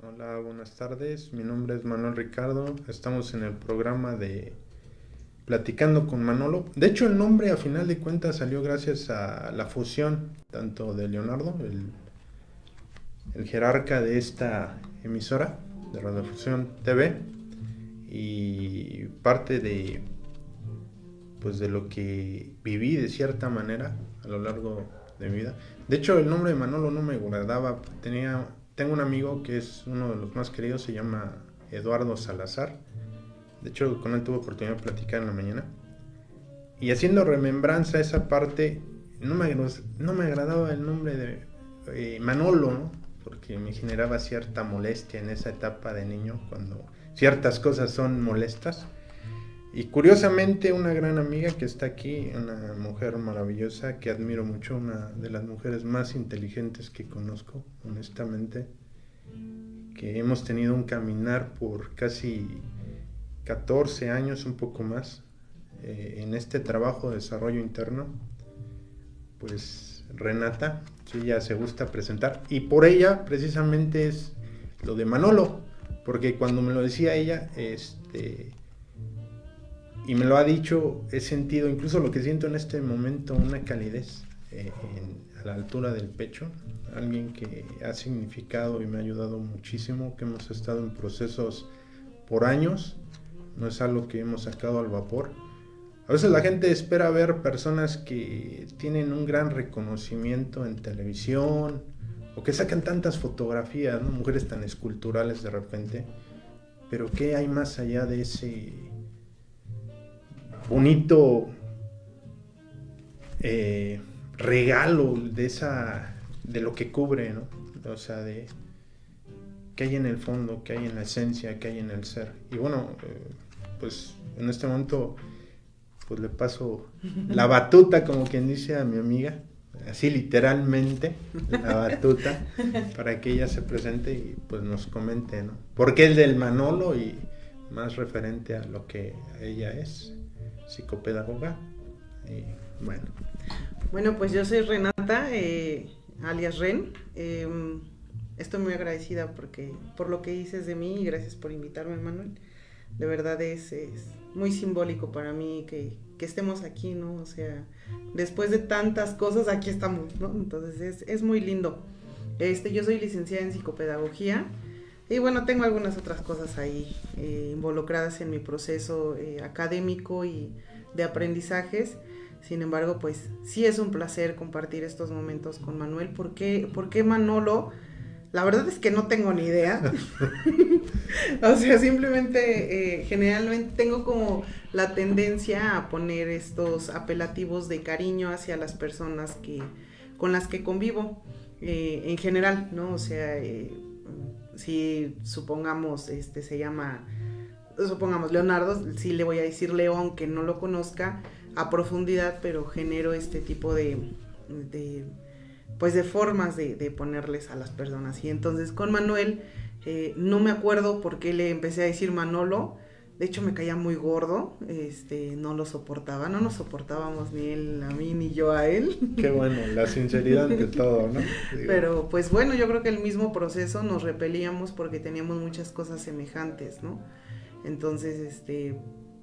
Hola, buenas tardes. Mi nombre es Manuel Ricardo. Estamos en el programa de Platicando con Manolo. De hecho, el nombre a final de cuentas salió gracias a la fusión tanto de Leonardo, el jerarca de esta emisora de Radiofusión TV, y parte de pues de lo que viví de cierta manera a lo largo de mi vida. De hecho, el nombre de Manolo no me agradaba. Tengo un amigo que es uno de los más queridos, se llama Eduardo Salazar. De hecho, con él tuve oportunidad de platicar en la mañana. Y haciendo remembranza a esa parte, no me agradaba el nombre de Manolo, ¿no? Porque me generaba cierta molestia en esa etapa de niño, cuando ciertas cosas son molestas. Y curiosamente, una gran amiga que está aquí, una mujer maravillosa que admiro mucho, una de las mujeres más inteligentes que conozco, honestamente, que hemos tenido un caminar por casi 14 años, un poco más, en este trabajo de desarrollo interno. Pues Renata, sí, ella se gusta presentar, y por ella precisamente es lo de Manolo, porque cuando me lo decía ella, y me lo ha dicho, he sentido incluso lo que siento en este momento, una calidez a la altura del pecho. Alguien que ha significado y me ha ayudado muchísimo, que hemos estado en procesos por años, no es algo que hemos sacado al vapor. A veces la gente espera ver personas que tienen un gran reconocimiento en televisión o que sacan tantas fotografías, ¿no? Mujeres tan esculturales de repente, pero ¿qué hay más allá de ese bonito regalo de lo que cubre, ¿no? O sea, de qué hay en el fondo, qué hay en la esencia, qué hay en el ser. Y bueno, pues en este momento pues le paso la batuta, como quien dice, a mi amiga, así literalmente, la batuta, para que ella se presente y pues nos comente, ¿no? Porque es del Manolo y más referente a lo que ella es, psicopedagoga. Y bueno. Bueno, pues yo soy Renata, alias Ren. Estoy muy agradecida por lo que dices de mí y gracias por invitarme, Manuel. De verdad es muy simbólico para mí que estemos aquí, ¿no? O sea, después de tantas cosas, aquí estamos, ¿no? Entonces es muy lindo. Yo soy licenciada en psicopedagogía y bueno, tengo algunas otras cosas ahí involucradas en mi proceso académico y de aprendizajes. Sin embargo, pues sí es un placer compartir estos momentos con Manuel. ¿Por qué Manolo? La verdad es que no tengo ni idea. O sea, simplemente generalmente tengo como la tendencia a poner estos apelativos de cariño hacia las personas con las que convivo en general, ¿no? O sea, si supongamos supongamos Leonardo, sí le voy a decir Leo aunque no lo conozca a profundidad, pero genero este tipo de pues de formas de ponerles a las personas. Y entonces con Manuel no me acuerdo por qué le empecé a decir Manolo. De hecho me caía muy gordo, no lo soportaba, no nos soportábamos ni él a mí ni yo a él. Qué bueno, la sinceridad de todo, ¿no? Digo. Pero pues bueno, yo creo que el mismo proceso nos repelíamos porque teníamos muchas cosas semejantes, ¿no? Entonces,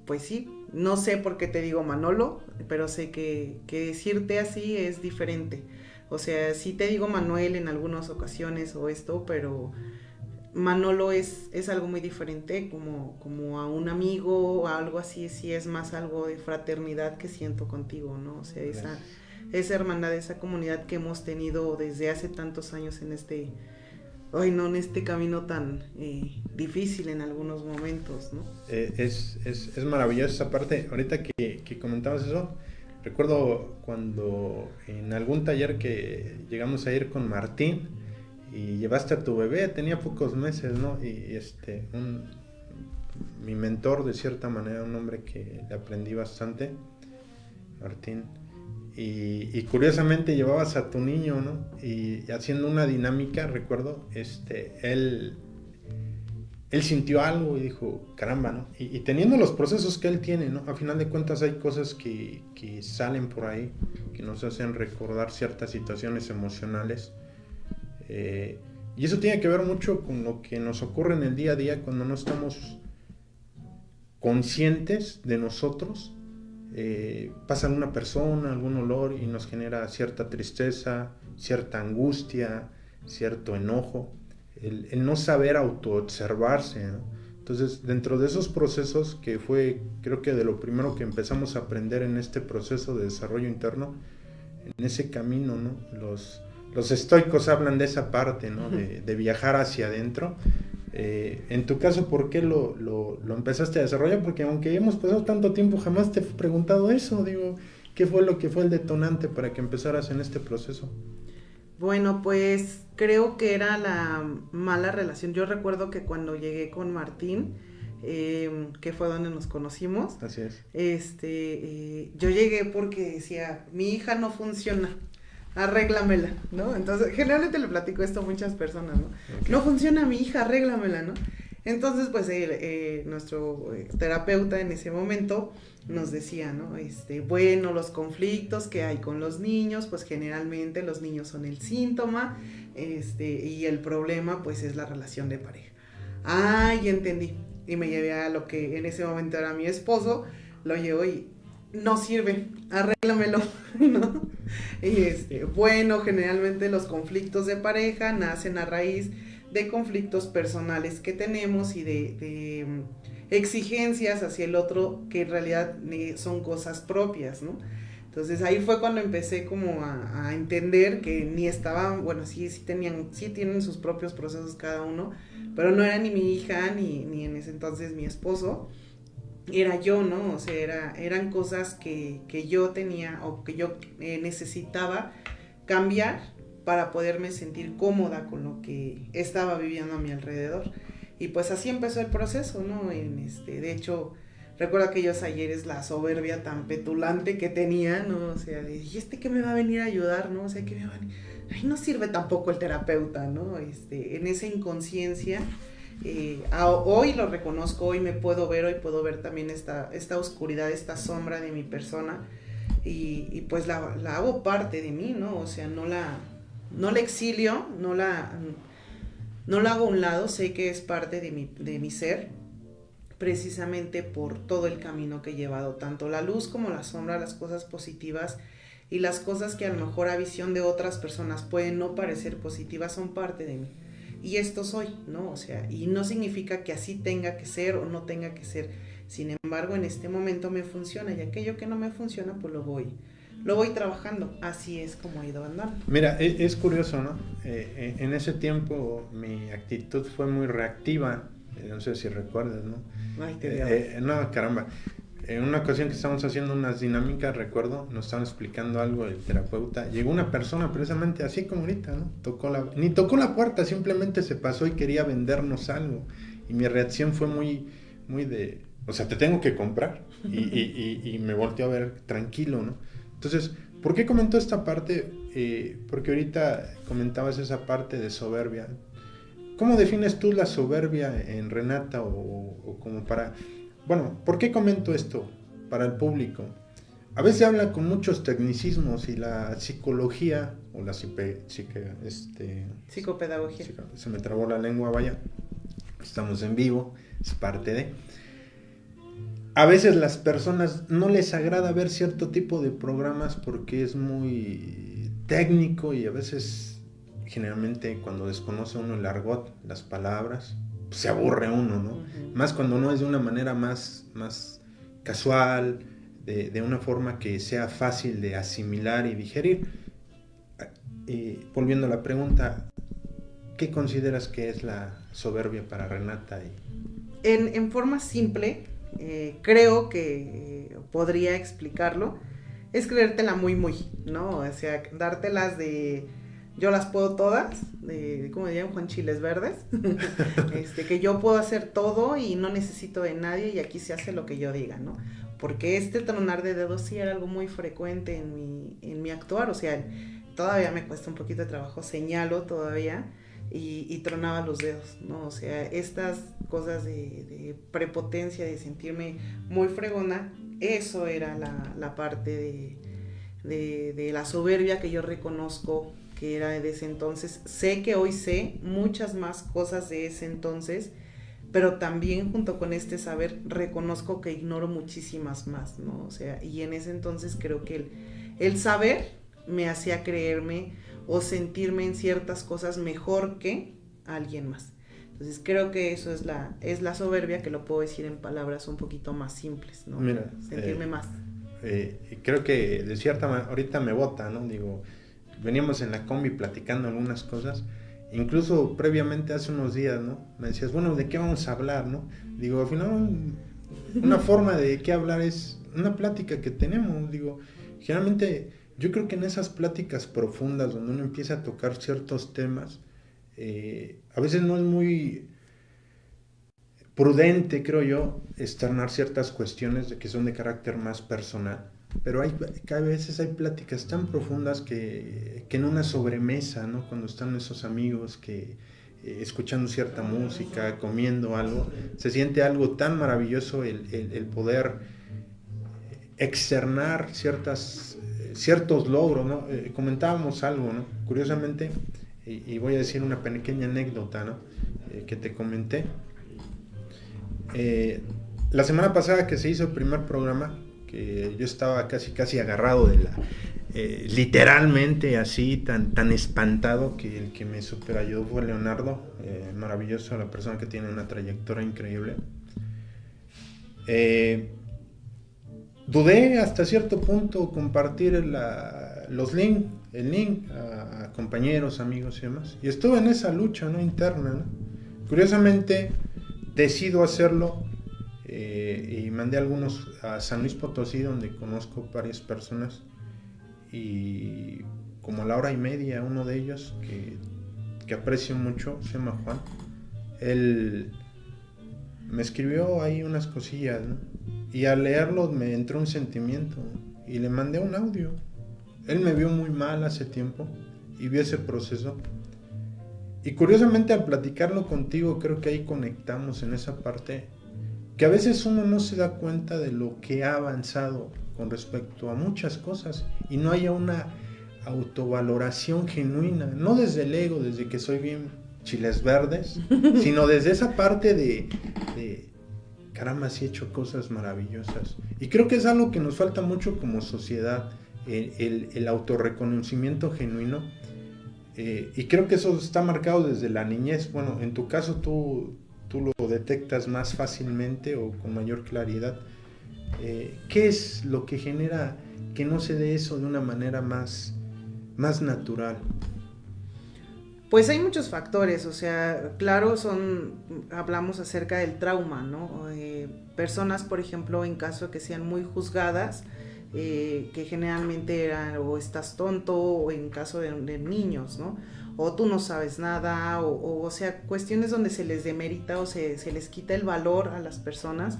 pues sí, no sé por qué te digo Manolo, pero sé que decirte así es diferente. O sea, sí te digo Manuel en algunas ocasiones o esto, pero Manolo es algo muy diferente, como a un amigo o algo así, sí es más algo de fraternidad que siento contigo, ¿no? O sea, esa hermandad, esa comunidad que hemos tenido desde hace tantos años en en este camino tan difícil en algunos momentos, ¿no? Es maravillosa esa parte. Ahorita que comentabas eso, recuerdo cuando en algún taller que llegamos a ir con Martín y llevaste a tu bebé, tenía pocos meses, ¿no? Y mi mentor de cierta manera, un hombre que le aprendí bastante, Martín, y curiosamente llevabas a tu niño, ¿no? Y haciendo una dinámica, recuerdo, él él sintió algo y dijo, caramba, ¿no? Y teniendo los procesos que él tiene, ¿no? A final de cuentas hay cosas que salen por ahí, que nos hacen recordar ciertas situaciones emocionales. Y eso tiene que ver mucho con lo que nos ocurre en el día a día cuando no estamos conscientes de nosotros. Pasa alguna persona, algún olor y nos genera cierta tristeza, cierta angustia, cierto enojo. El no saber autoobservarse, ¿no? Entonces, dentro de esos procesos, que fue creo que de lo primero que empezamos a aprender en este proceso de desarrollo interno, en ese camino, ¿no? Los estoicos hablan de esa parte, ¿no? De viajar hacia adentro. En tu caso, ¿por qué lo empezaste a desarrollar? Porque aunque hemos pasado tanto tiempo, jamás te he preguntado eso. Digo, ¿qué fue lo que fue el detonante para que empezaras en este proceso? Bueno, pues creo que era la mala relación. Yo recuerdo que cuando llegué con Martín, que fue donde nos conocimos, Así es. Yo llegué porque decía, mi hija no funciona, arréglamela, ¿no? Entonces, generalmente le platico esto a muchas personas, ¿no? Okay. No funciona mi hija, arréglamela, ¿no? Entonces, pues, nuestro terapeuta en ese momento nos decía, ¿no? Bueno, los conflictos que hay con los niños, pues generalmente los niños son el síntoma, y el problema, pues, es la relación de pareja. Ah, ya entendí. Y me llevé a lo que en ese momento era mi esposo, lo llevo y no sirve, arréglamelo, ¿no? Y bueno, generalmente los conflictos de pareja nacen a raíz de conflictos personales que tenemos y de exigencias hacia el otro que en realidad son cosas propias, ¿no? Entonces ahí fue cuando empecé como a entender que ni estaban, bueno, sí tienen sus propios procesos cada uno, pero no era ni mi hija ni en ese entonces mi esposo, era yo, ¿no? O sea, eran cosas que yo tenía o que yo necesitaba cambiar para poderme sentir cómoda con lo que estaba viviendo a mi alrededor. Y pues así empezó el proceso, ¿no? De hecho, recuerdo aquellos ayeres, la soberbia tan petulante que tenía, ¿no? O sea, ¿y qué me va a venir a ayudar, no? O sea, ¿qué me va a venir? Ay, no sirve tampoco el terapeuta, ¿no? En esa inconsciencia, hoy lo reconozco, hoy puedo ver también esta oscuridad, esta sombra de mi persona, y pues la hago parte de mí, ¿no? O sea, no la exilio, no la hago a un lado, sé que es parte de mi ser, precisamente por todo el camino que he llevado, tanto la luz como la sombra, las cosas positivas y las cosas que a lo mejor a visión de otras personas pueden no parecer positivas, son parte de mí. Y esto soy, ¿no? O sea, y no significa que así tenga que ser o no tenga que ser. Sin embargo, en este momento me funciona, y aquello que no me funciona, pues lo voy trabajando. Así es como he ido andando. Mira, es curioso, ¿no? En ese tiempo mi actitud fue muy reactiva. No sé si recuerdas, ¿no? Ay, qué no, caramba. En una ocasión que estábamos haciendo unas dinámicas, recuerdo, nos estaban explicando algo el terapeuta. Llegó una persona precisamente así como ahorita, ¿no? Ni tocó la puerta, simplemente se pasó y quería vendernos algo. Y mi reacción fue muy de, o sea, te tengo que comprar. Y me volteó a ver tranquilo, ¿no? Entonces, ¿por qué comentó esta parte? Porque ahorita comentabas esa parte de soberbia. ¿Cómo defines tú la soberbia en Renata o como para... Bueno, ¿por qué comento esto para el público? A veces se habla con muchos tecnicismos y la psicología o la psicopedagogía. Se me trabó la lengua, vaya. Estamos en vivo, es parte de... A veces las personas no les agrada ver cierto tipo de programas porque es muy técnico y a veces, generalmente, cuando desconoce uno el argot, las palabras, pues se aburre uno, ¿no? Uh-huh. Más cuando no es de una manera más casual, de una forma que sea fácil de asimilar y digerir. Volviendo a la pregunta, ¿qué consideras que es la soberbia para Renata? En forma simple, creo que podría explicarlo, es creértela muy, ¿no? O sea, dártelas de yo las puedo todas, como dirían Juan Chiles Verdes, que yo puedo hacer todo y no necesito de nadie y aquí se hace lo que yo diga, ¿no? Porque tronar de dedos sí era algo muy frecuente en mi actuar, o sea, todavía me cuesta un poquito de trabajo, señalo todavía y tronaba los dedos, ¿no? O sea, estas cosas de prepotencia, de sentirme muy fregona, eso era la parte de la soberbia que yo reconozco que era de ese entonces. Sé que hoy sé muchas más cosas de ese entonces, pero también junto con este saber reconozco que ignoro muchísimas más, ¿no? O sea, y en ese entonces creo que el saber me hacía creerme o sentirme en ciertas cosas mejor que alguien más. Entonces creo que eso es la soberbia, que lo puedo decir en palabras un poquito más simples, ¿no? Mira, Sentirme más. creo que de cierta manera, ahorita me bota, ¿no? Digo, veníamos en la combi platicando algunas cosas, incluso previamente hace unos días, ¿no? Me decías, bueno, ¿de qué vamos a hablar, no? Digo, al final, una forma de qué hablar es una plática que tenemos, digo, generalmente yo creo que en esas pláticas profundas donde uno empieza a tocar ciertos temas, a veces no es muy prudente, creo yo, externar ciertas cuestiones que son de carácter más personal. Pero a veces hay pláticas tan profundas que en una sobremesa, ¿no? Cuando están esos amigos que escuchando cierta música, comiendo algo, se siente algo tan maravilloso el poder externar ciertos logros, ¿no? Comentábamos algo, ¿no? Curiosamente, y voy a decir una pequeña anécdota, ¿no? Que te comenté. La semana pasada que se hizo el primer programa, que yo estaba casi agarrado de la... literalmente así, tan espantado, que el que me super ayudó fue Leonardo, maravilloso, la persona que tiene una trayectoria increíble. Dudé hasta cierto punto compartir el link a compañeros, amigos y demás. Y estuve en esa lucha, ¿no? Interna, ¿no? Curiosamente, decido hacerlo y mandé algunos a San Luis Potosí, donde conozco varias personas. Y como a la hora y media, uno de ellos, que aprecio mucho, se llama Juan, él me escribió ahí unas cosillas, ¿no? Y al leerlo me entró un sentimiento, ¿no? Y le mandé un audio. Él me vio muy mal hace tiempo y vio ese proceso. Y curiosamente al platicarlo contigo, creo que ahí conectamos en esa parte, que a veces uno no se da cuenta de lo que ha avanzado con respecto a muchas cosas y no haya una autovaloración genuina, no desde el ego, desde que soy bien chiles verdes, sino desde esa parte de caramba, sí he hecho cosas maravillosas. Y creo que es algo que nos falta mucho como sociedad, el autorreconocimiento genuino. Y creo que eso está marcado desde la niñez. Bueno, en tu caso tú lo detectas más fácilmente o con mayor claridad. ¿Qué es lo que genera que no se dé eso de una manera más natural? Pues hay muchos factores, o sea, claro, hablamos acerca del trauma, ¿no? Personas, por ejemplo, en caso que sean muy juzgadas, que generalmente eran o estás tonto, o en caso de niños, ¿no? O tú no sabes nada, o sea, cuestiones donde se les demerita o se les quita el valor a las personas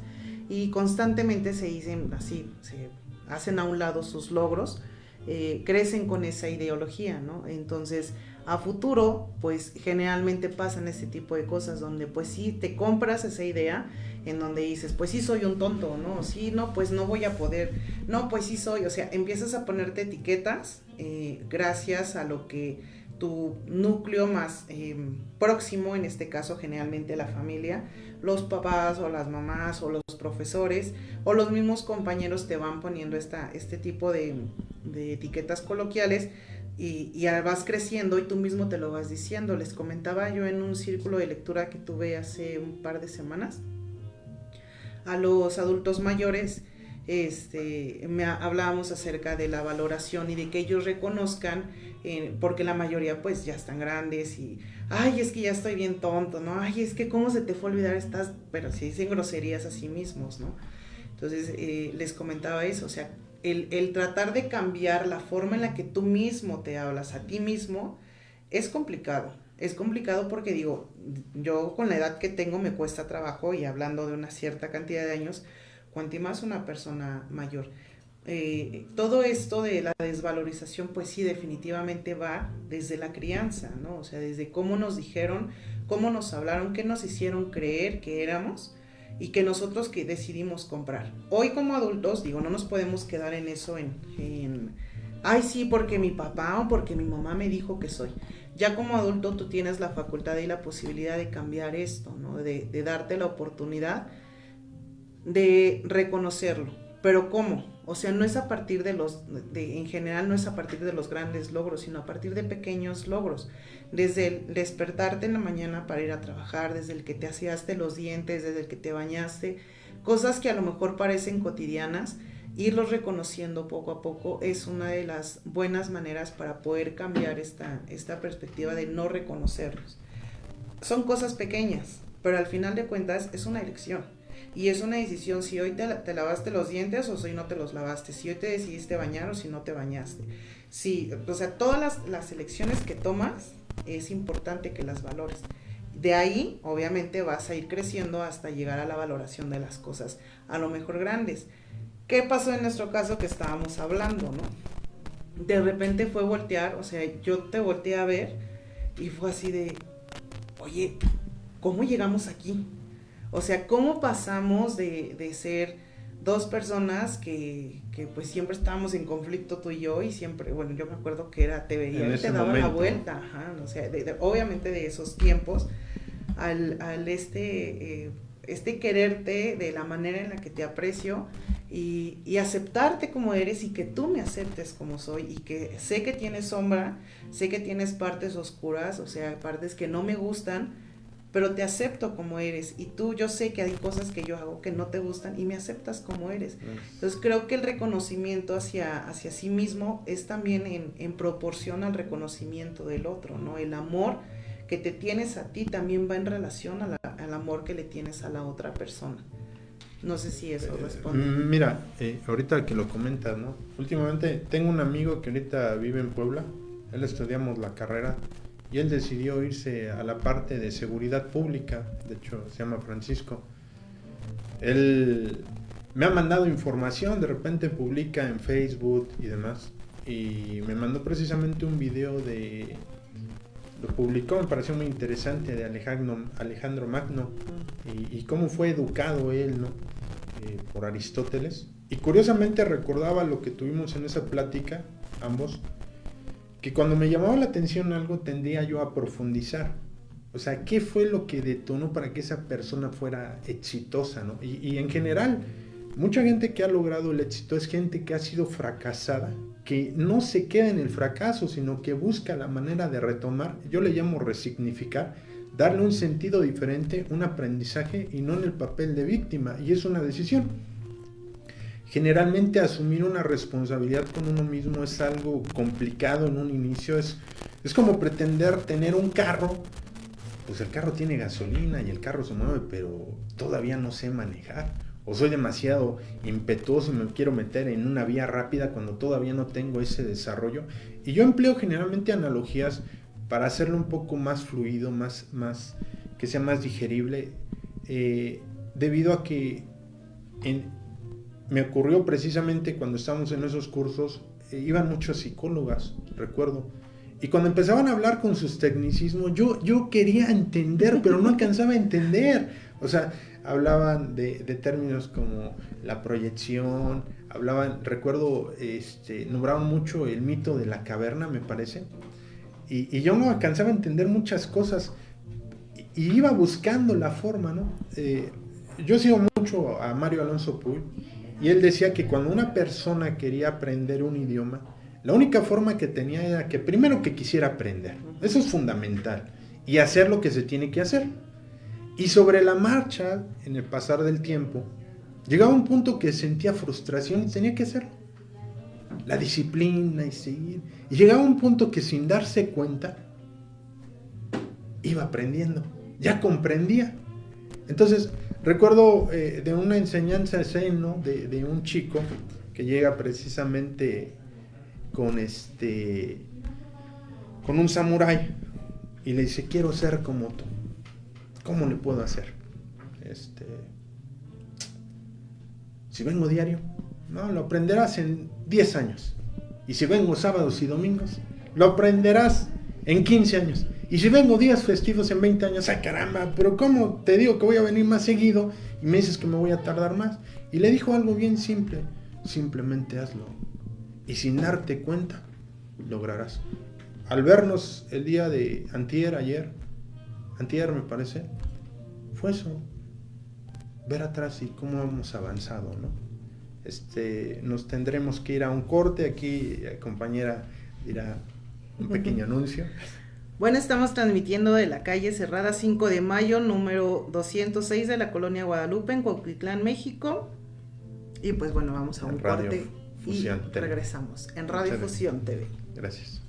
y constantemente se dicen así, se hacen a un lado sus logros, crecen con esa ideología, ¿no? Entonces, a futuro, pues generalmente pasan este tipo de cosas donde pues sí te compras esa idea en donde dices, pues sí soy un tonto, ¿no? Sí, no, pues no voy a poder, no, pues sí soy, o sea, empiezas a ponerte etiquetas gracias a lo que tu núcleo más próximo, en este caso generalmente la familia, los papás o las mamás o los profesores o los mismos compañeros te van poniendo este tipo de etiquetas coloquiales. Y vas creciendo y tú mismo te lo vas diciendo. Les comentaba yo en un círculo de lectura que tuve hace un par de semanas a los adultos mayores, hablábamos acerca de la valoración y de que ellos reconozcan, porque la mayoría pues ya están grandes y ay, es que ya estoy bien tonto, ¿no? Ay, es que cómo se te fue a olvidar estas, pero se dicen groserías a sí mismos, ¿no? Entonces les comentaba eso, o sea, el tratar de cambiar la forma en la que tú mismo te hablas a ti mismo es complicado. Es complicado porque digo, yo con la edad que tengo me cuesta trabajo y hablando de una cierta cantidad de años, cuanto más una persona mayor. Todo esto de la desvalorización, pues sí, definitivamente va desde la crianza, ¿no? O sea, desde cómo nos dijeron cómo nos hablaron, qué nos hicieron creer que éramos y que nosotros que decidimos comprar. Hoy como adultos, digo, no nos podemos quedar en eso, ay sí, porque mi papá o porque mi mamá me dijo que soy. Ya como adulto tú tienes la facultad y la posibilidad de cambiar esto, ¿no? De darte la oportunidad de reconocerlo. Pero ¿cómo? O sea, no es a partir en general no es a partir de los grandes logros, sino a partir de pequeños logros. Desde el despertarte en la mañana para ir a trabajar, desde el que te aseaste los dientes, desde el que te bañaste, cosas que a lo mejor parecen cotidianas, irlos reconociendo poco a poco es una de las buenas maneras para poder cambiar esta perspectiva de no reconocerlos. Son cosas pequeñas, pero al final de cuentas es una elección. Y es una decisión si hoy te lavaste los dientes o si no te los lavaste, si hoy te decidiste bañar o si no te bañaste. Sí, o sea, todas las elecciones que tomas es importante que las valores. De ahí, obviamente, vas a ir creciendo hasta llegar a la valoración de las cosas, a lo mejor grandes. ¿Qué pasó en nuestro caso que estábamos hablando, no? De repente fue voltear, o sea, yo te volteé a ver y fue así de, oye, ¿cómo llegamos aquí? O sea, ¿cómo pasamos de ser dos personas que pues siempre estábamos en conflicto tú y yo y siempre, bueno, yo me acuerdo que te veía y te daba momento la vuelta, ajá, o sea, obviamente de esos tiempos, al quererte de la manera en la que te aprecio y aceptarte como eres y que tú me aceptes como soy y que sé que tienes sombra, sé que tienes partes oscuras, o sea, partes que no me gustan, pero te acepto como eres y yo sé que hay cosas que yo hago que no te gustan y me aceptas como eres. Entonces creo que el reconocimiento hacia sí mismo es también en proporción al reconocimiento del otro, ¿no? El amor que te tienes a ti también va en relación al amor que le tienes a la otra persona. No sé si eso responde. Mira, ahorita que lo comentas, ¿no? Últimamente tengo un amigo que ahorita vive en Puebla, él estudiamos la carrera y él decidió irse a la parte de seguridad pública, de hecho se llama Francisco. Él me ha mandado información, de repente publica en Facebook y demás, y me mandó precisamente un video lo publicó, me pareció muy interesante, de Alejandro Magno, y cómo fue educado él, ¿no? Por Aristóteles, y curiosamente recordaba lo que tuvimos en esa plática, ambos, que cuando me llamaba la atención algo tendría yo a profundizar, o sea, ¿qué fue lo que detonó para que esa persona fuera exitosa, ¿no? Y en general, mucha gente que ha logrado el éxito es gente que ha sido fracasada, que no se queda en el fracaso, sino que busca la manera de retomar, yo le llamo resignificar, darle un sentido diferente, un aprendizaje y no en el papel de víctima, y es una decisión. Generalmente asumir una responsabilidad con uno mismo es algo complicado en un inicio, es como pretender tener un carro, pues el carro tiene gasolina y el carro se mueve, pero todavía no sé manejar, o soy demasiado impetuoso y me quiero meter en una vía rápida cuando todavía no tengo ese desarrollo, y yo empleo generalmente analogías para hacerlo un poco más fluido, más que sea más digerible, debido a que me ocurrió precisamente cuando estábamos en esos cursos, iban muchas psicólogas, recuerdo, y cuando empezaban a hablar con sus tecnicismos, yo quería entender, pero no alcanzaba a entender, o sea, hablaban de términos como la proyección, recuerdo, nombraban mucho el mito de la caverna, me parece, y yo no alcanzaba a entender muchas cosas, y iba buscando la forma, ¿no? Yo sigo mucho a Mario Alonso Puig, y él decía que cuando una persona quería aprender un idioma, la única forma que tenía era que primero que quisiera aprender, eso es fundamental, y hacer lo que se tiene que hacer. Y sobre la marcha, en el pasar del tiempo, llegaba un punto que sentía frustración y tenía que hacerlo. La disciplina y seguir. Y llegaba un punto que sin darse cuenta, iba aprendiendo, ya comprendía. Entonces, recuerdo de una enseñanza zen, ¿no? de un chico que llega precisamente con un samurái y le dice, quiero ser como tú. ¿Cómo le puedo hacer? Si vengo diario, no, lo aprenderás en 10 años. Y si vengo sábados y domingos, lo aprenderás en 15 años. Y si vengo días festivos en 20 años, ¡ay caramba! Pero ¿cómo te digo que voy a venir más seguido y me dices que me voy a tardar más? Y le dijo algo bien simple, simplemente hazlo. Y sin darte cuenta, lograrás. Al vernos el día de antier me parece, fue eso, ver atrás y cómo hemos avanzado, ¿no? Nos tendremos que ir a un corte, aquí compañera dirá un pequeño anuncio. Bueno, estamos transmitiendo de la calle Cerrada 5 de Mayo, número 206 de la Colonia Guadalupe, en Cuautitlán, México. Y pues bueno, vamos a un corte y regresamos en Radio Fusión TV. Gracias.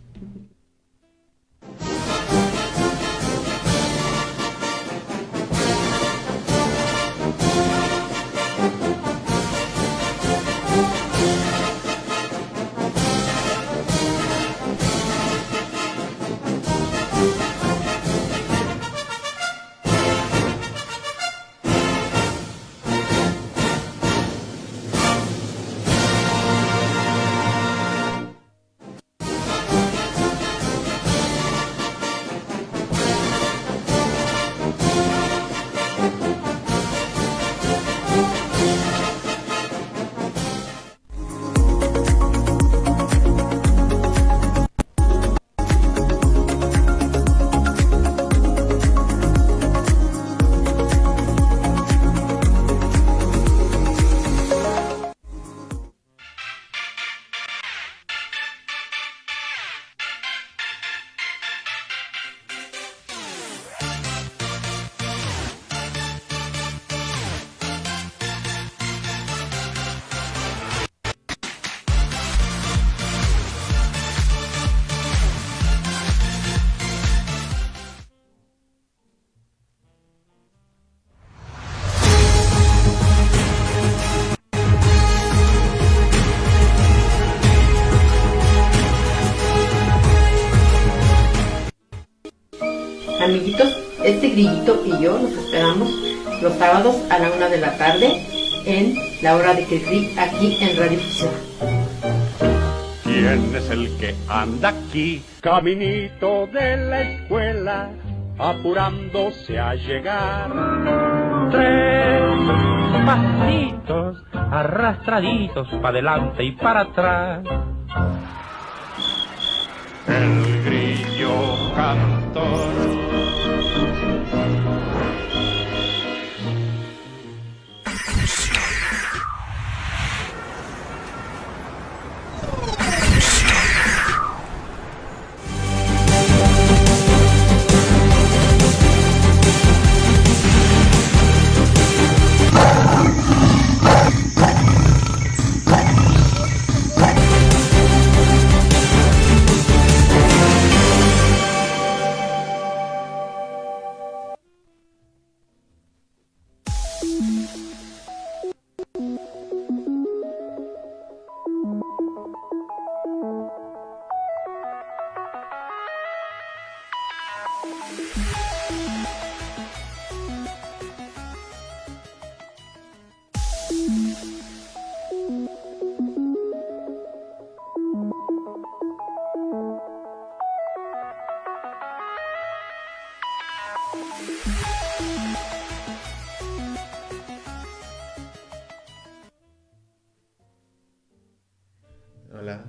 Amiguitos, este grillito y yo los esperamos los sábados a la 1 de la tarde en la hora de Cricri, aquí en Radio Fusión. ¿Quién es el que anda aquí? Caminito de la escuela, apurándose a llegar. 3 pasitos arrastraditos para adelante y para atrás. El grillo cantor.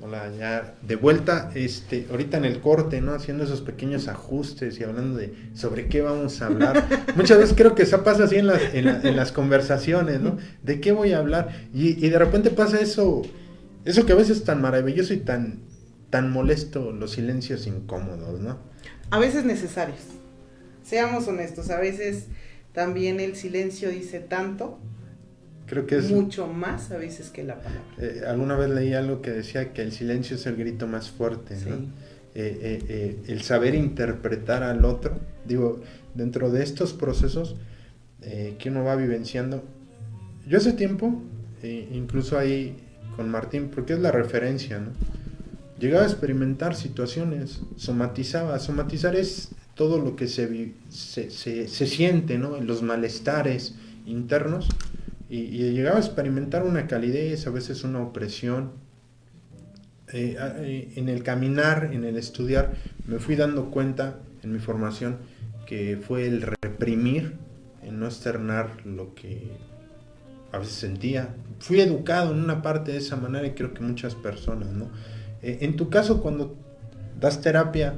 Hola, ya de vuelta, ahorita en el corte, ¿no? Haciendo esos pequeños ajustes y hablando de sobre qué vamos a hablar. Muchas veces creo que eso pasa así en las conversaciones, ¿no? ¿De qué voy a hablar? Y de repente pasa eso que a veces es tan maravilloso y tan molesto, los silencios incómodos, ¿no? A veces necesarios. Seamos honestos, a veces también el silencio dice tanto. Creo que es mucho más a veces que la palabra. Alguna vez leí algo que decía que el silencio es el grito más fuerte, ¿no? Sí. El saber interpretar al otro, digo, dentro de estos procesos que uno va vivenciando. Yo hace tiempo, incluso ahí con Martín, porque es la referencia, ¿no? Llegaba a experimentar situaciones, somatizaba. Somatizar es todo lo que se siente, ¿no? Los malestares internos. Y llegaba a experimentar una calidez, a veces una opresión. En el caminar, en el estudiar, me fui dando cuenta en mi formación, que fue el reprimir, el no externar lo que a veces sentía. Fui educado en una parte de esa manera y creo que muchas personas, ¿no? En tu caso, cuando das terapia,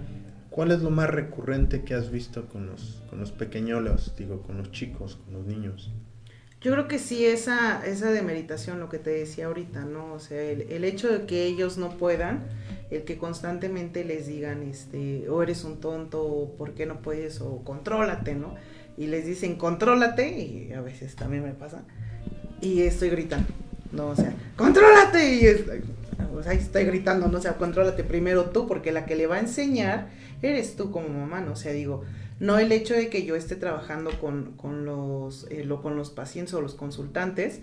¿cuál es lo más recurrente que has visto con los pequeñolos, digo, con los chicos, con los niños? Yo creo que sí, esa demeritación, lo que te decía ahorita, ¿no? O sea, el hecho de que ellos no puedan, el que constantemente les digan, o eres un tonto, o por qué no puedes, o contrólate, ¿no? Y les dicen, contrólate, y a veces también me pasa, y estoy gritando, ¿no? O sea, contrólate, y estoy gritando, ¿no? O sea, contrólate primero tú, porque la que le va a enseñar eres tú como mamá, ¿no? O sea, digo, no el hecho de que yo esté trabajando con los pacientes o los consultantes,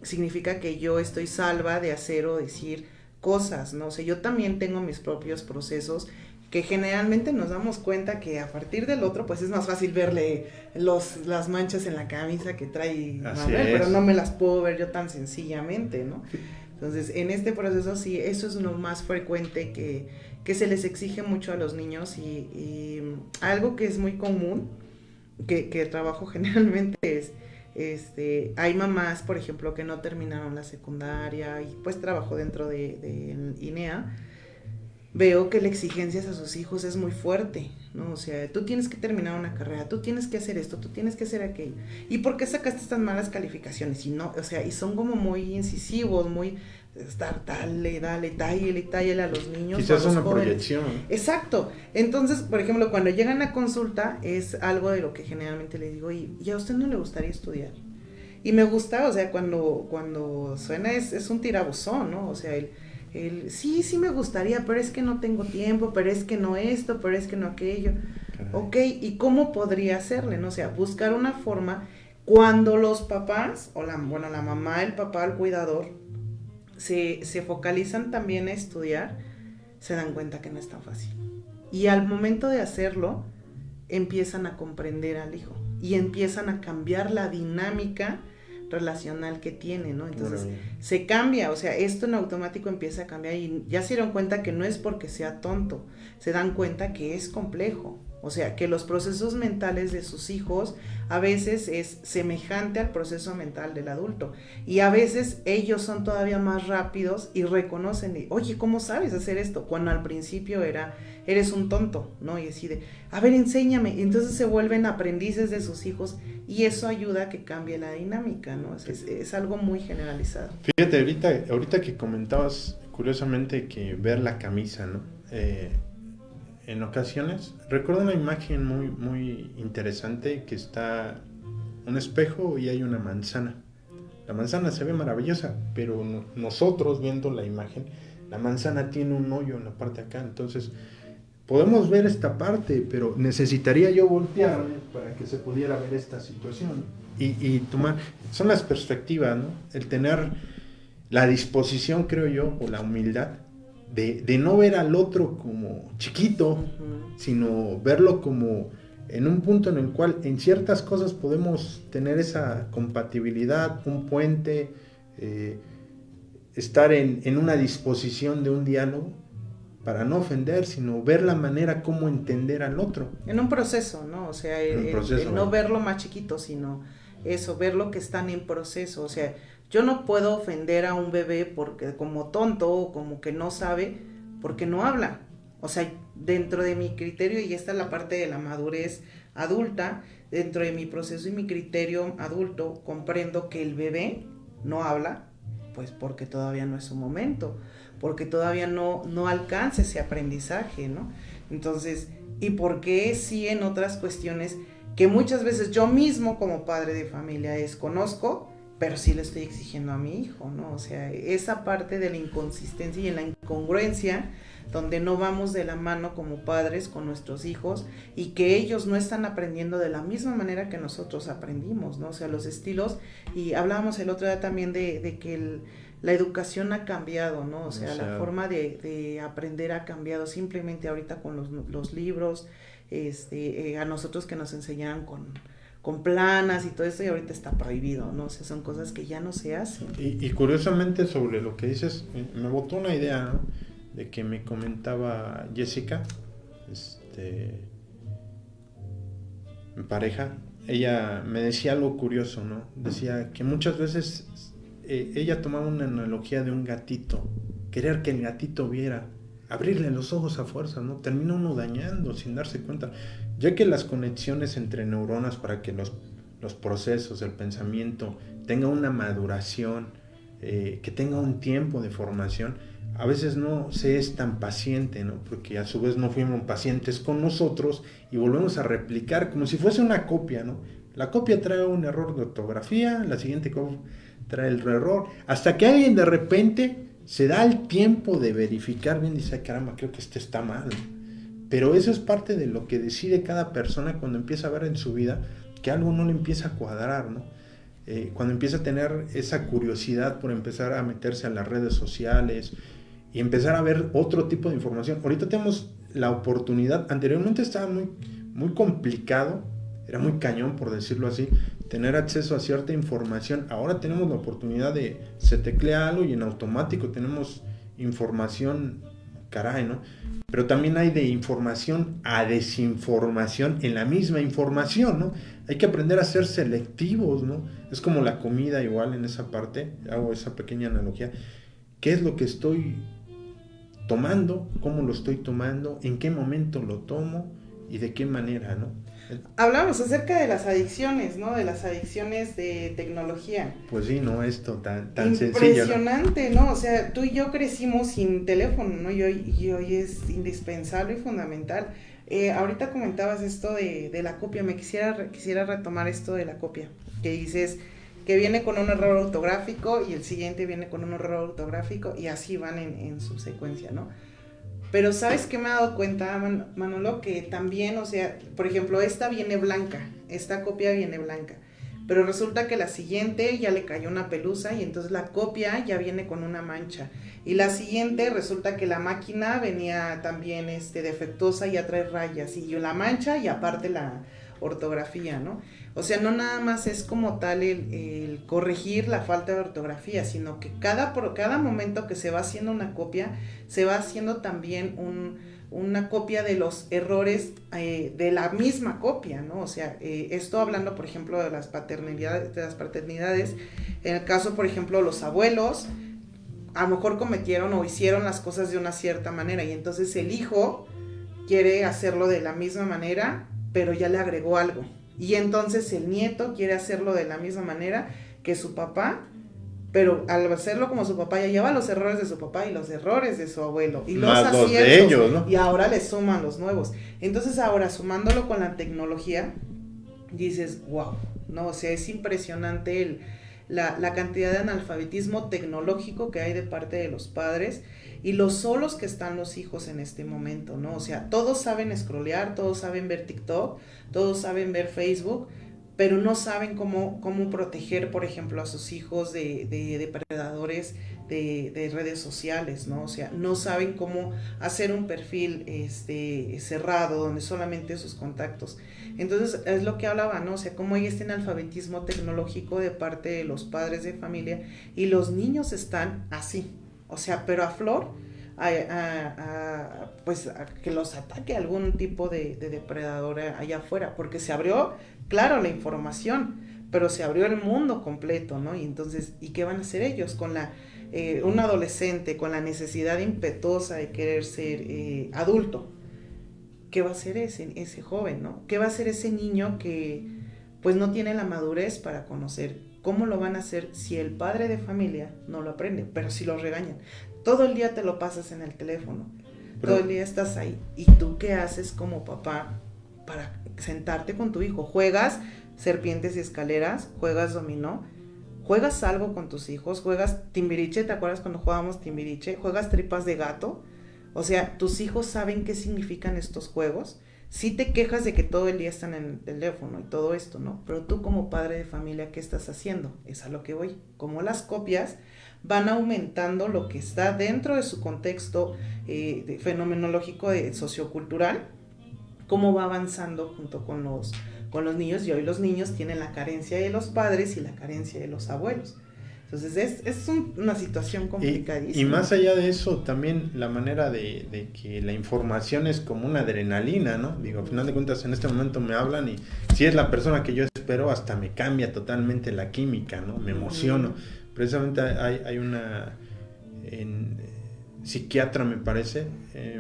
significa que yo estoy salva de hacer o decir cosas, ¿no? O sea, yo también tengo mis propios procesos que generalmente nos damos cuenta que a partir del otro, pues es más fácil verle las manchas en la camisa que trae Manuel, pero no me las puedo ver yo tan sencillamente, ¿no? Entonces, en este proceso sí, eso es lo más frecuente que se les exige mucho a los niños y algo que es muy común, que trabajo generalmente es, hay mamás, por ejemplo, que no terminaron la secundaria y pues trabajo dentro de INEA, veo que la exigencia a sus hijos es muy fuerte, ¿no? O sea, tú tienes que terminar una carrera, tú tienes que hacer esto, tú tienes que hacer aquello. ¿Y por qué sacaste estas malas calificaciones? Y no, o sea, y son como muy incisivos, muy estar dale a los niños. Quizás a los una jóvenes. Proyección. Exacto. Entonces, por ejemplo, cuando llegan a consulta, es algo de lo que generalmente les digo, ¿y a usted no le gustaría estudiar? Y me gusta, o sea, cuando suena es un tirabuzón, ¿no? O sea, sí me gustaría, pero es que no tengo tiempo, pero es que no esto, pero es que no aquello. Caray. Ok, ¿y cómo podría hacerle? ¿No? O sea, buscar una forma cuando los papás, o la mamá, el papá, el cuidador, se focalizan también a estudiar, se dan cuenta que no es tan fácil. Y al momento de hacerlo, empiezan a comprender al hijo y empiezan a cambiar la dinámica relacional que tiene, ¿no? Entonces se cambia, o sea, esto en automático empieza a cambiar y ya se dieron cuenta que no es porque sea tonto, se dan cuenta que es complejo, o sea, que los procesos mentales de sus hijos a veces es semejante al proceso mental del adulto y a veces ellos son todavía más rápidos y reconocen, oye, ¿cómo sabes hacer esto? Cuando al principio eres un tonto, ¿no? Y decide, a ver, enséñame, y entonces se vuelven aprendices de sus hijos y eso ayuda a que cambie la dinámica, ¿no? Es algo muy generalizado. Fíjate, ahorita que comentabas, curiosamente, que ver la camisa, ¿no? En ocasiones, recuerdo una imagen muy, muy interesante que está un espejo y hay una manzana. La manzana se ve maravillosa, pero nosotros viendo la imagen, la manzana tiene un hoyo en la parte de acá, entonces podemos ver esta parte, pero necesitaría yo voltearme para que se pudiera ver esta situación y tomar, son las perspectivas, ¿no? El tener la disposición, creo yo, o la humildad de no ver al otro como chiquito, sino verlo como en un punto en el cual en ciertas cosas podemos tener esa compatibilidad, un puente, estar en una disposición de un diálogo para no ofender, sino ver la manera como entender al otro. En un proceso, ¿no? O sea, el no verlo más chiquito, sino eso, ver lo que están en proceso. O sea, yo no puedo ofender a un bebé porque como tonto o como que no sabe porque no habla. O sea, dentro de mi criterio, y esta es la parte de la madurez adulta, dentro de mi proceso y mi criterio adulto, comprendo que el bebé no habla, pues porque todavía no es su momento, porque todavía no alcanza ese aprendizaje, ¿no? Entonces, ¿y por qué sí en otras cuestiones que muchas veces yo mismo como padre de familia desconozco, pero sí le estoy exigiendo a mi hijo, ¿no? O sea, esa parte de la inconsistencia y en la incongruencia, donde no vamos de la mano como padres con nuestros hijos y que ellos no están aprendiendo de la misma manera que nosotros aprendimos, ¿no? O sea, los estilos, y hablábamos el otro día también de que la educación ha cambiado, ¿no? O sea, la forma de aprender ha cambiado simplemente ahorita con los libros, a nosotros que nos enseñaban con planas y todo eso, y ahorita está prohibido, ¿no? O sea, son cosas que ya no se hacen. Y curiosamente sobre lo que dices, me botó una idea, ¿no? De que me comentaba Jessica, mi pareja, ella me decía algo curioso, ¿no? Decía que muchas veces ella tomaba una analogía de un gatito, querer que el gatito viera, abrirle los ojos a fuerza, ¿no? Termina uno dañando sin darse cuenta, ya que las conexiones entre neuronas para que los procesos, el pensamiento tenga una maduración, que tenga un tiempo de formación, a veces no se es tan paciente, ¿no? Porque a su vez no fuimos pacientes con nosotros y volvemos a replicar como si fuese una copia, ¿no? La copia trae un error de ortografía, la siguiente copia trae el error, hasta que alguien de repente se da el tiempo de verificar bien, dice, caramba, creo que este está mal. Pero eso es parte de lo que decide cada persona cuando empieza a ver en su vida que algo no le empieza a cuadrar, ¿no? Cuando empieza a tener esa curiosidad por empezar a meterse a las redes sociales y empezar a ver otro tipo de información. Ahorita tenemos la oportunidad, anteriormente estaba muy complicado, era muy cañón, por decirlo así, tener acceso a cierta información. Ahora tenemos la oportunidad de, se teclea algo y en automático tenemos información, caray, ¿no? Pero también hay de información a desinformación en la misma información, ¿no? Hay que aprender a ser selectivos, ¿no? Es como la comida igual en esa parte, hago esa pequeña analogía. ¿Qué es lo que estoy tomando? ¿Cómo lo estoy tomando? ¿En qué momento lo tomo? ¿Y de qué manera, no? Hablamos acerca de las adicciones, ¿no? De las adicciones de tecnología. Pues sí, no, esto tan sencillo. Impresionante, ¿no? O sea, tú y yo crecimos sin teléfono, ¿no? Y hoy es indispensable y fundamental. Ahorita comentabas esto de la copia, me quisiera retomar esto de la copia, que dices que viene con un error ortográfico y el siguiente viene con un error ortográfico y así van en su secuencia, ¿no? Pero ¿sabes qué me he dado cuenta, Manolo? Que también, o sea, por ejemplo, esta viene blanca, esta copia viene blanca, pero resulta que la siguiente ya le cayó una pelusa y entonces la copia ya viene con una mancha. Y la siguiente resulta que la máquina venía también defectuosa y ya trae rayas, y la mancha y aparte la ortografía, ¿no? O sea, no nada más es como tal el corregir la falta de ortografía, sino que por cada momento que se va haciendo una copia, se va haciendo también una copia de los errores de la misma copia, ¿no? O sea, esto hablando, por ejemplo, de las paternidades, en el caso, por ejemplo, los abuelos, a lo mejor cometieron o hicieron las cosas de una cierta manera, y entonces el hijo quiere hacerlo de la misma manera, pero ya le agregó algo. Y entonces el nieto quiere hacerlo de la misma manera que su papá, pero al hacerlo como su papá ya lleva los errores de su papá y los errores de su abuelo y los más aciertos, los de ellos, ¿no? Y ahora le suman los nuevos. Entonces ahora, sumándolo con la tecnología, dices, wow, ¿no? O sea, es impresionante la cantidad de analfabetismo tecnológico que hay de parte de los padres y los solos que están los hijos en este momento, ¿no? O sea, todos saben scrollear, todos saben ver TikTok, todos saben ver Facebook, pero no saben cómo proteger, por ejemplo, a sus hijos de depredadores de redes sociales, ¿no? O sea, no saben cómo hacer un perfil cerrado, donde solamente sus contactos. Entonces, es lo que hablaba, ¿no? O sea, cómo hay este analfabetismo tecnológico de parte de los padres de familia y los niños están así, o sea, pero a flor, pues a que los ataque algún tipo de depredador allá afuera, porque se abrió, claro, la información, pero se abrió el mundo completo, ¿no? Y entonces, ¿y qué van a hacer ellos con un adolescente con la necesidad impetuosa de querer ser adulto? ¿Qué va a hacer ese joven, ¿no? ¿Qué va a hacer ese niño que pues no tiene la madurez para conocer? ¿Cómo lo van a hacer si el padre de familia no lo aprende? Pero si lo regañan. Todo el día te lo pasas en el teléfono. Todo el día estás ahí. ¿Y tú qué haces como papá para sentarte con tu hijo? ¿Juegas serpientes y escaleras? ¿Juegas dominó? ¿Juegas algo con tus hijos? ¿Juegas timbiriche? ¿Te acuerdas cuando jugábamos timbiriche? ¿Juegas tripas de gato? O sea, ¿tus hijos saben qué significan estos juegos? Sí te quejas de que todo el día están en el teléfono y todo esto, ¿no? Pero tú como padre de familia, ¿qué estás haciendo? Es a lo que voy. Como las copias van aumentando lo que está dentro de su contexto fenomenológico sociocultural, cómo va avanzando junto con los niños, y hoy los niños tienen la carencia de los padres y la carencia de los abuelos. Entonces una situación complicadísima. Y más allá de eso, también la manera de que la información es como una adrenalina, ¿no? Digo, al final de cuentas, en este momento me hablan y si es la persona que yo espero, hasta me cambia totalmente la química, ¿no? Me emociono. Precisamente hay una psiquiatra, me parece,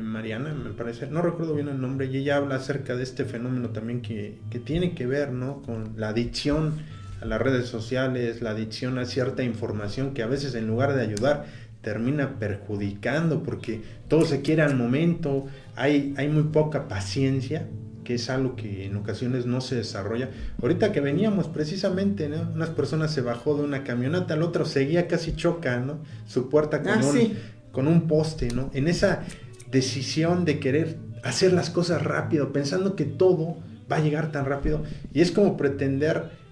Mariana, me parece, no recuerdo bien el nombre, y ella habla acerca de este fenómeno también que tiene que ver, ¿no? Con la adicción a las redes sociales, la adicción a cierta información que a veces en lugar de ayudar termina perjudicando, porque todo se quiere al momento, hay muy poca paciencia, que es algo que en ocasiones no se desarrolla. Ahorita que veníamos precisamente, ¿no? Unas personas se bajó de una camioneta, el otro seguía, casi choca, ¿no? Su puerta con un poste, ¿no? En esa decisión de querer hacer las cosas rápido, pensando que todo va a llegar tan rápido, y es como pretender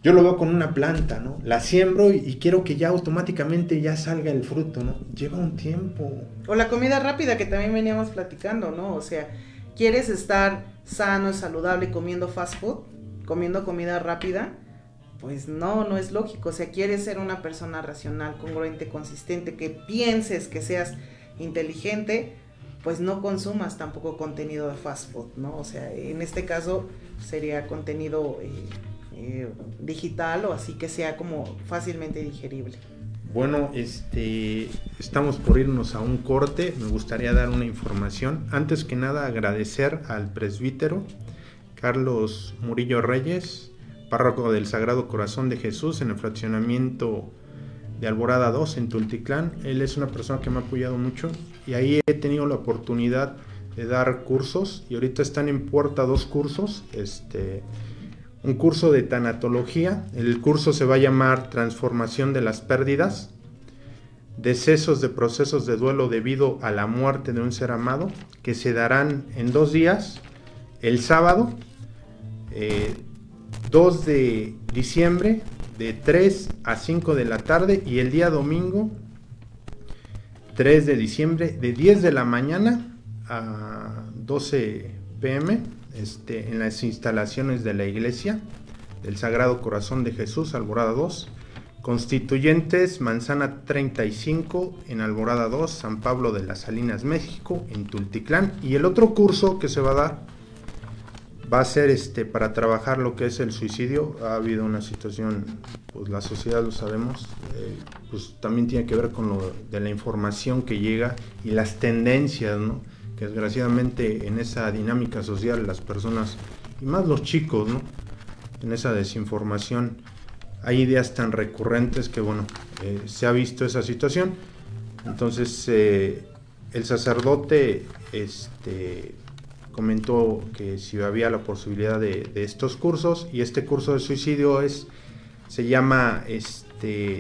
yo lo veo con una planta, ¿no? La siembro y quiero que ya automáticamente ya salga el fruto, ¿no? Lleva un tiempo. O la comida rápida que también veníamos platicando, ¿no? O sea, ¿quieres estar sano, saludable comiendo fast food? Comiendo comida rápida, pues no es lógico. O sea, quieres ser una persona racional, congruente, consistente, que pienses, que seas inteligente, pues no consumas tampoco contenido de fast food, ¿no? O sea, en este caso sería contenido digital o así que sea como fácilmente digerible. Bueno, estamos por irnos a un corte. Me gustaría dar una información. Antes que nada, agradecer al presbítero Carlos Murillo Reyes, párroco del Sagrado Corazón de Jesús en el fraccionamiento de Alborada 2 en Tultitlán. Él es una persona que me ha apoyado mucho y ahí he tenido la oportunidad de dar cursos y ahorita están en puerta 2 cursos, un curso de tanatología, el curso se va a llamar Transformación de las pérdidas, decesos de procesos de duelo debido a la muerte de un ser amado, que se darán en 2 días, el sábado 2 de diciembre de 3 a 5 de la tarde y el día domingo 3 de diciembre de 10 de la mañana a 12 p.m. En las instalaciones de la iglesia del Sagrado Corazón de Jesús, Alborada 2, Constituyentes, Manzana 35 en Alborada 2, San Pablo de las Salinas, México, en Tultitlán. Y el otro curso que se va a dar va a ser para trabajar lo que es el suicidio. Ha habido una situación, pues la sociedad lo sabemos, pues también tiene que ver con lo de la información que llega y las tendencias, ¿no? Que desgraciadamente en esa dinámica social las personas, y más los chicos, ¿no? En esa desinformación hay ideas tan recurrentes que se ha visto esa situación. Entonces el sacerdote comentó que si había la posibilidad de estos cursos, y este curso de suicidio se llama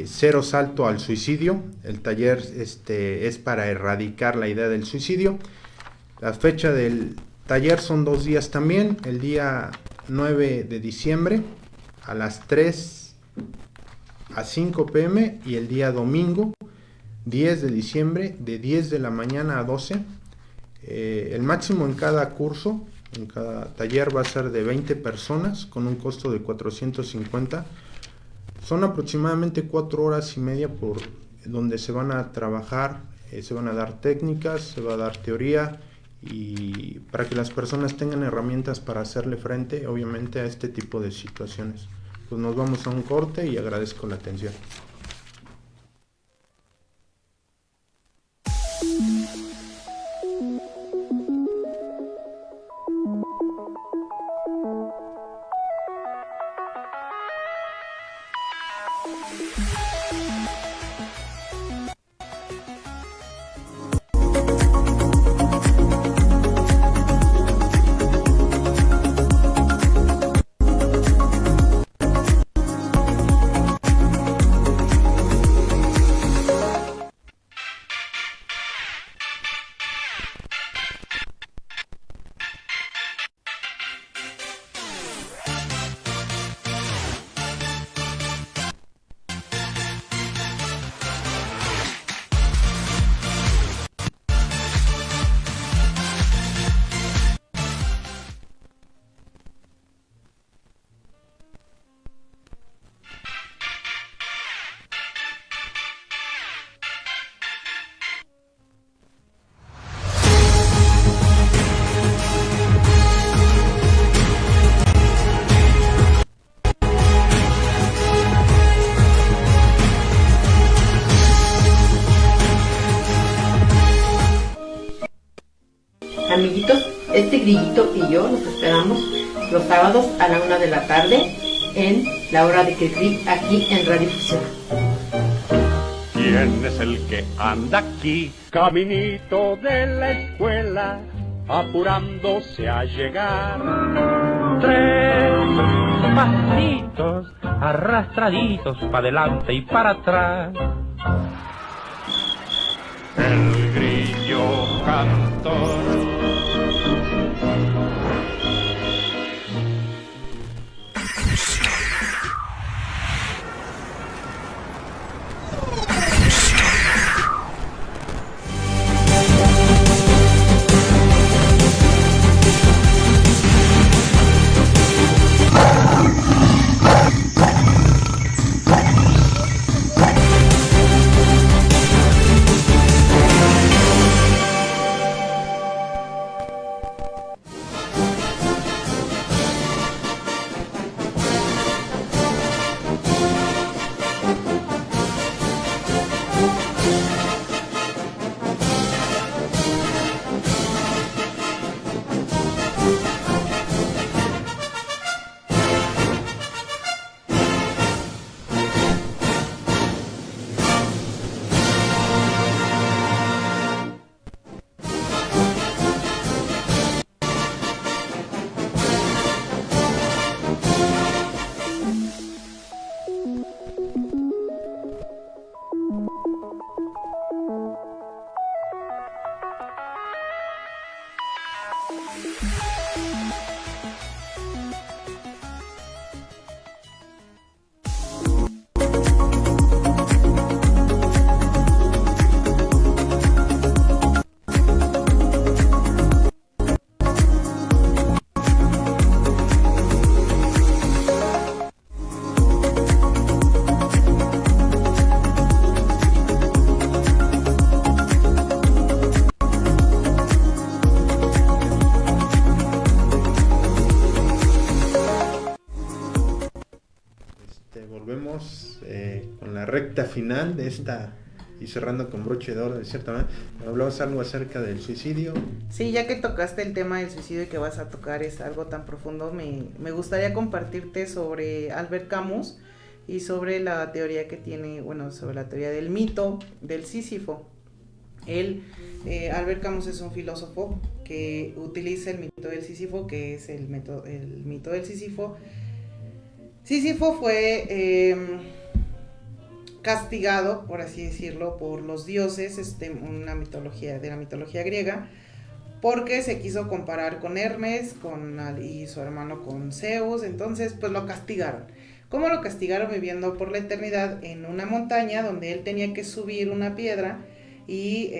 Cero Salto al Suicidio. El taller es para erradicar la idea del suicidio. La fecha del taller son 2 días también, el día 9 de diciembre a las 3 a 5 p.m. y el día domingo 10 de diciembre de 10 de la mañana a 12. El máximo en cada curso, en cada taller va a ser de 20 personas con un costo de 450. Son aproximadamente 4 horas y media por donde se van a trabajar, se van a dar técnicas, se va a dar teoría, y para que las personas tengan herramientas para hacerle frente, obviamente, a este tipo de situaciones. Pues nos vamos a un corte y agradezco la atención. Este grillito y yo nos esperamos los sábados a la 1 de la tarde en La Hora de Cricri, aquí en Radio Fusión. ¿Quién es el que anda aquí? Caminito de la escuela, apurándose a llegar. 3 pasitos arrastraditos para adelante y para atrás. El grillo cantor. Volvemos con la recta final de esta y cerrando con broche de oro de cierta manera. Hablabas algo acerca del suicidio. Sí, ya que tocaste el tema del suicidio y que vas a tocar es algo tan profundo, me gustaría compartirte sobre Albert Camus y sobre la teoría que tiene, bueno, sobre la teoría del mito del Sísifo. Albert Camus es un filósofo que utiliza el mito del Sísifo, que es el mito del Sísifo. Sísifo fue castigado, por así decirlo, por los dioses, una mitología de la mitología griega, porque se quiso comparar con Hermes y su hermano con Zeus. Entonces pues lo castigaron. ¿Cómo lo castigaron? Viviendo por la eternidad en una montaña donde él tenía que subir una piedra, y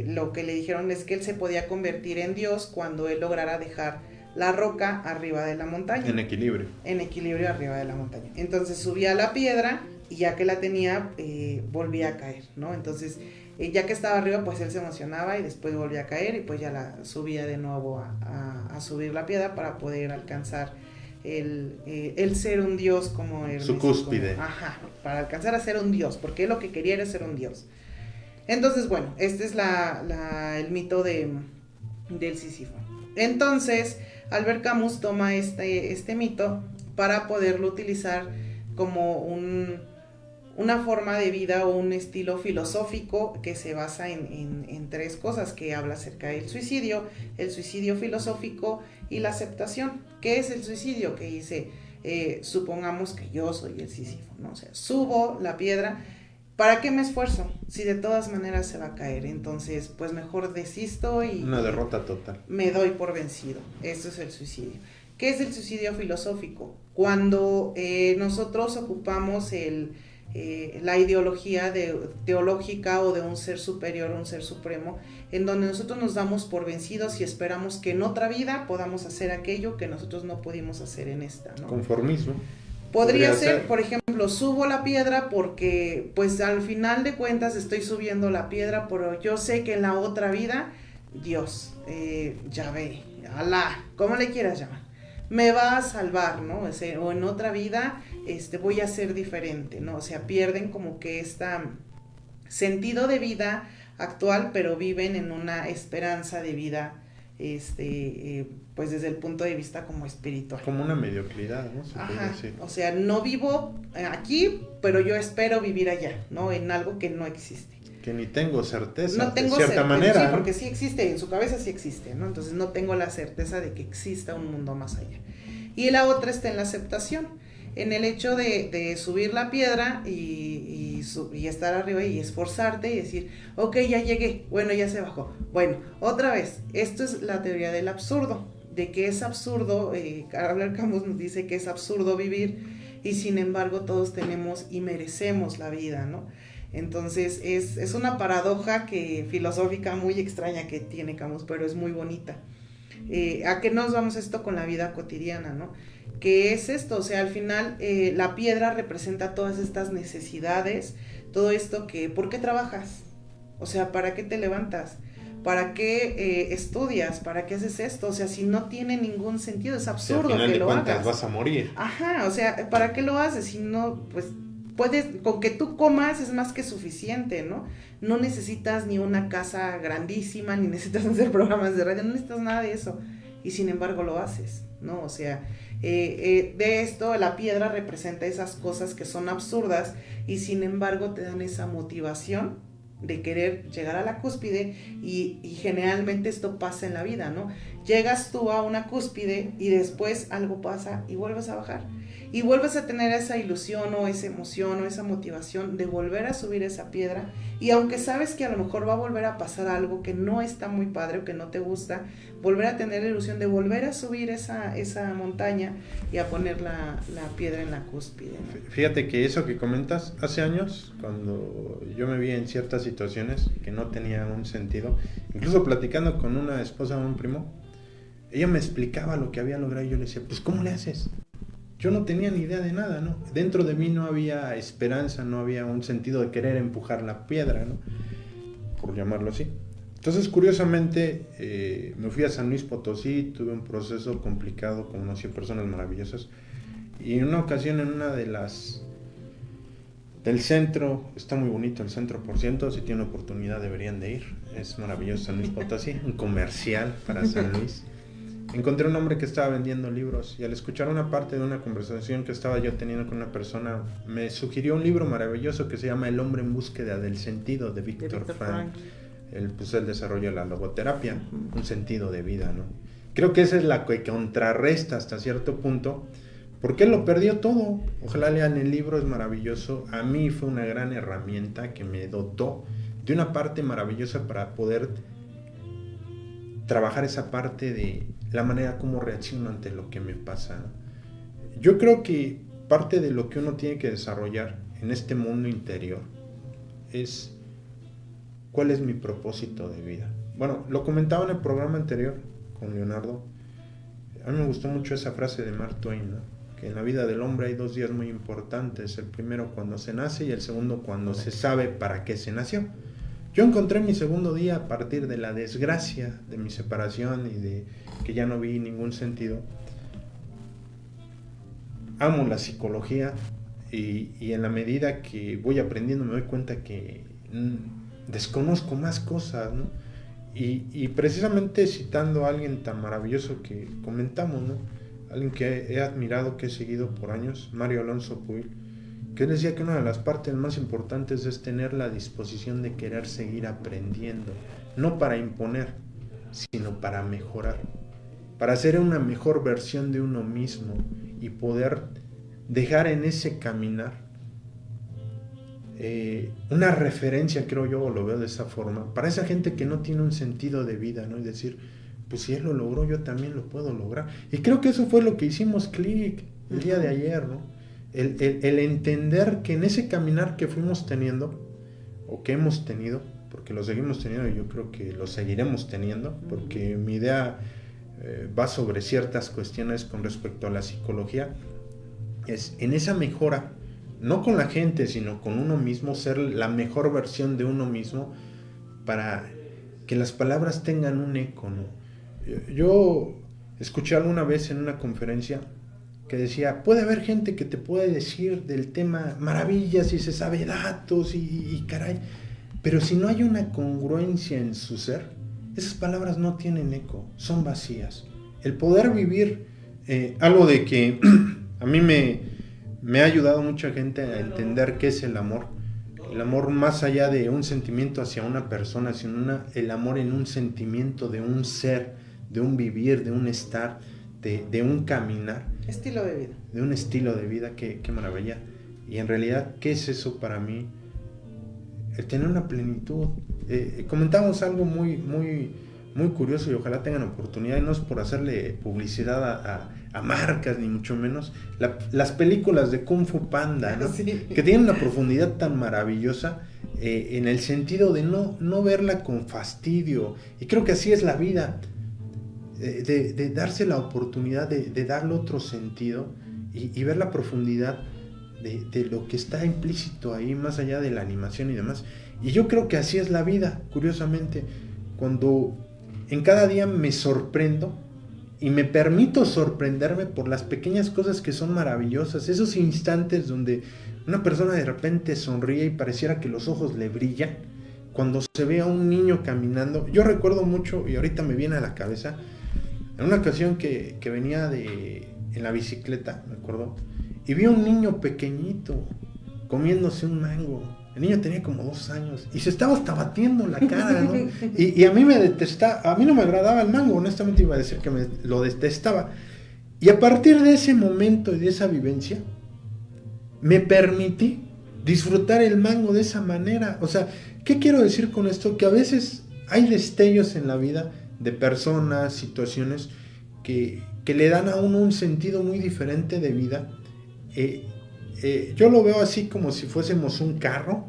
lo que le dijeron es que él se podía convertir en Dios cuando él lograra dejar la roca arriba de la montaña. En equilibrio. En equilibrio arriba de la montaña. Entonces subía la piedra y ya que la tenía, volvía a caer, ¿no? Entonces, ya que estaba arriba, pues él se emocionaba y después volvía a caer y pues ya la subía de nuevo a subir la piedra para poder alcanzar el ser un dios como Hermes. Su cúspide. Para alcanzar a ser un dios, porque él lo que quería era ser un dios. Entonces, bueno, este es el mito del Sísifo. Entonces, Albert Camus toma este mito para poderlo utilizar como una forma de vida o un estilo filosófico que se basa en 3 cosas, que habla acerca del suicidio, el suicidio filosófico y la aceptación. ¿Qué es el suicidio? Que dice, supongamos que yo soy el Sísifo, ¿no? O sea, subo la piedra. ¿Para qué me esfuerzo? Si de todas maneras se va a caer. Entonces, pues mejor desisto y... Una derrota total. Me doy por vencido. Eso es el suicidio. ¿Qué es el suicidio filosófico? Cuando nosotros ocupamos la ideología teológica o de un ser superior, un ser supremo, en donde nosotros nos damos por vencidos y esperamos que en otra vida podamos hacer aquello que nosotros no pudimos hacer en esta, ¿no? Conformismo. Podría ser, por ejemplo, subo la piedra porque pues al final de cuentas estoy subiendo la piedra, pero yo sé que en la otra vida, Dios, Yahvé, Alá, como le quieras llamar, me va a salvar, ¿no? O en otra vida voy a ser diferente, ¿no? O sea, pierden como que sentido de vida actual, pero viven en una esperanza de vida pues desde el punto de vista como espiritual. Como una mediocridad, ¿no? Se puede Ajá, decir. o sea, no vivo aquí, pero yo espero vivir allá, ¿no? En algo que no existe. Que ni tengo certeza, No tengo de cierta certeza, manera. sí, ¿no? porque sí existe, en su cabeza sí existe, ¿no? Entonces no tengo la certeza de que exista un mundo más allá. Y la otra está en la aceptación, en el hecho de subir la piedra y estar arriba y esforzarte y decir, ok, ya llegué, bueno, ya se bajó. Bueno, otra vez, esto es la teoría del absurdo, de que es absurdo, Albert Camus nos dice que es absurdo vivir y sin embargo todos tenemos y merecemos la vida, ¿no? Entonces es una paradoja filosófica muy extraña que tiene Camus, pero es muy bonita. ¿A qué nos vamos esto con la vida cotidiana, no? ¿Qué es esto? O sea, al final la piedra representa todas estas necesidades, todo esto ¿por qué trabajas? O sea, ¿para qué te levantas? ¿Para qué estudias? ¿Para qué haces esto? O sea, si no tiene ningún sentido, es absurdo al final que de lo cuentas hagas. vas a morir. Ajá, o sea, ¿para qué lo haces? Si no, pues con que tú comas es más que suficiente, ¿no? No necesitas ni una casa grandísima, ni necesitas hacer programas de radio, no necesitas nada de eso. Y sin embargo lo haces, ¿no? O sea, de esto la piedra representa esas cosas que son absurdas y sin embargo te dan esa motivación de querer llegar a la cúspide y generalmente esto pasa en la vida, ¿no? Llegas tú a una cúspide y después algo pasa y vuelves a bajar. Y vuelves a tener esa ilusión o esa emoción o esa motivación de volver a subir esa piedra y aunque sabes que a lo mejor va a volver a pasar algo que no está muy padre o que no te gusta, volver a tener la ilusión de volver a subir esa montaña y a poner la piedra en la cúspide, ¿no? Fíjate que eso que comentas, hace años, cuando yo me vi en ciertas situaciones que no tenían un sentido, incluso platicando con una esposa de un primo, ella me explicaba lo que había logrado y yo le decía, pues ¿cómo le haces? Yo no tenía ni idea de nada, ¿no? Dentro de mí no había esperanza, no había un sentido de querer empujar la piedra, ¿no? Por llamarlo así. Entonces, curiosamente, me fui a San Luis Potosí, tuve un proceso complicado, conocí personas maravillosas. Y en una ocasión, en una de las... del centro, está muy bonito el centro, por cierto, si tienen oportunidad deberían de ir. Es maravilloso San Luis Potosí, un comercial para San Luis. Encontré un hombre que estaba vendiendo libros y al escuchar una parte de una conversación que estaba yo teniendo con una persona, me sugirió un libro maravilloso que se llama El hombre en búsqueda del sentido de Viktor Frankl. Él desarrolla la logoterapia, un sentido de vida, ¿no? Creo que esa es la que contrarresta hasta cierto punto, porque él lo perdió todo. Ojalá lean el libro, es maravilloso. A mí fue una gran herramienta que me dotó de una parte maravillosa para poder trabajar esa parte de la manera como reacciono ante lo que me pasa. Yo creo que parte de lo que uno tiene que desarrollar en este mundo interior es cuál es mi propósito de vida. Bueno, lo comentaba en el programa anterior con Leonardo. A mí me gustó mucho esa frase de Mark Twain, ¿no? Que en la vida del hombre hay 2 días muy importantes, el primero cuando se nace y el segundo cuando se sabe para qué se nació. Yo encontré mi segundo día a partir de la desgracia de mi separación y de que ya no vi ningún sentido. Amo la psicología y en la medida que voy aprendiendo me doy cuenta que desconozco más cosas, ¿no? Y precisamente citando a alguien tan maravilloso que comentamos, ¿no? Alguien que he admirado, que he seguido por años, Mario Alonso Puig, que él decía que una de las partes más importantes es tener la disposición de querer seguir aprendiendo, no para imponer, sino para mejorar, para ser una mejor versión de uno mismo y poder dejar en ese caminar una referencia, creo yo, o lo veo de esa forma, para esa gente que no tiene un sentido de vida, ¿no? Y decir, pues si él lo logró, yo también lo puedo lograr. Y creo que eso fue lo que hicimos clic el día de ayer, ¿no? El entender que en ese caminar que fuimos teniendo, o que hemos tenido, porque lo seguimos teniendo y yo creo que lo seguiremos teniendo, porque mi idea va sobre ciertas cuestiones con respecto a la psicología, es en esa mejora, no con la gente, sino con uno mismo, ser la mejor versión de uno mismo, para que las palabras tengan un eco, ¿no? Yo escuché alguna vez en una conferencia que decía, puede haber gente que te puede decir del tema maravillas y se sabe datos y caray, pero si no hay una congruencia en su ser, esas palabras no tienen eco, son vacías. El poder vivir algo de que a mí me ha ayudado mucha gente a entender qué es el amor. El amor más allá de un sentimiento hacia una persona, sino el amor en un sentimiento de un ser, de un vivir, de un estar, de un caminar. Estilo de vida. De un estilo de vida, qué maravilla. Y en realidad, ¿qué es eso para mí? El tener una plenitud. Comentamos algo muy curioso y ojalá tengan oportunidad, y no es por hacerle publicidad a marcas ni mucho menos, las películas de Kung Fu Panda, ¿no? Sí. Que tienen una profundidad tan maravillosa en el sentido de no verla con fastidio, y creo que así es la vida, de darse la oportunidad de darle otro sentido y ver la profundidad de lo que está implícito ahí, más allá de la animación y demás. Y yo creo que así es la vida, curiosamente, cuando en cada día me sorprendo y me permito sorprenderme por las pequeñas cosas que son maravillosas, esos instantes donde una persona de repente sonríe y pareciera que los ojos le brillan, cuando se ve a un niño caminando. Yo recuerdo mucho, y ahorita me viene a la cabeza, en una ocasión que venía en la bicicleta, me acuerdo, y vi a un niño pequeñito comiéndose un mango. El niño tenía como 2 años y se estaba hasta batiendo la cara, ¿no? Y a mí me detestaba, a mí no me agradaba el mango, honestamente iba a decir que lo detestaba. Y a partir de ese momento y de esa vivencia, me permití disfrutar el mango de esa manera. O sea, ¿qué quiero decir con esto? Que a veces hay destellos en la vida de personas, situaciones que le dan a uno un sentido muy diferente de vida. Yo lo veo así como si fuésemos un carro,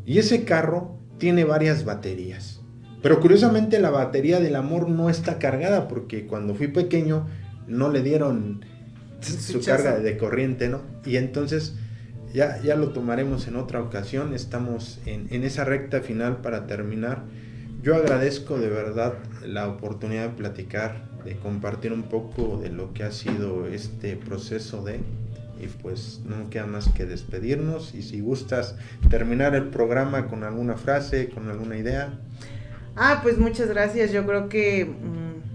y ese carro tiene varias baterías, pero curiosamente la batería del amor no está cargada, porque cuando fui pequeño no le dieron su carga de corriente, ¿no? Y entonces ya lo tomaremos en otra ocasión. Estamos en esa recta final para terminar. Yo agradezco de verdad la oportunidad de platicar, de compartir un poco de lo que ha sido este proceso y pues no queda más que despedirnos, y si gustas terminar el programa con alguna frase, con alguna idea. Pues muchas gracias. Yo creo que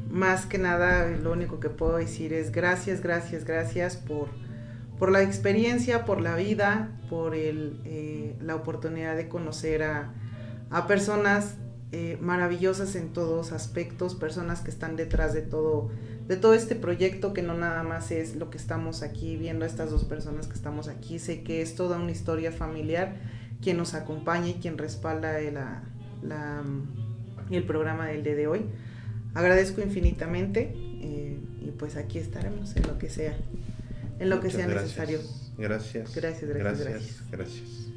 más que nada lo único que puedo decir es gracias por la experiencia, por la vida, por la oportunidad de conocer a personas maravillosas en todos aspectos, personas que están detrás de todo este proyecto, que no nada más es lo que estamos aquí viendo, estas 2 personas que estamos aquí. Sé que es toda una historia familiar quien nos acompaña y quien respalda el programa del día de hoy. Agradezco infinitamente y pues aquí estaremos en lo que sea Muchas necesario. Gracias. Gracias.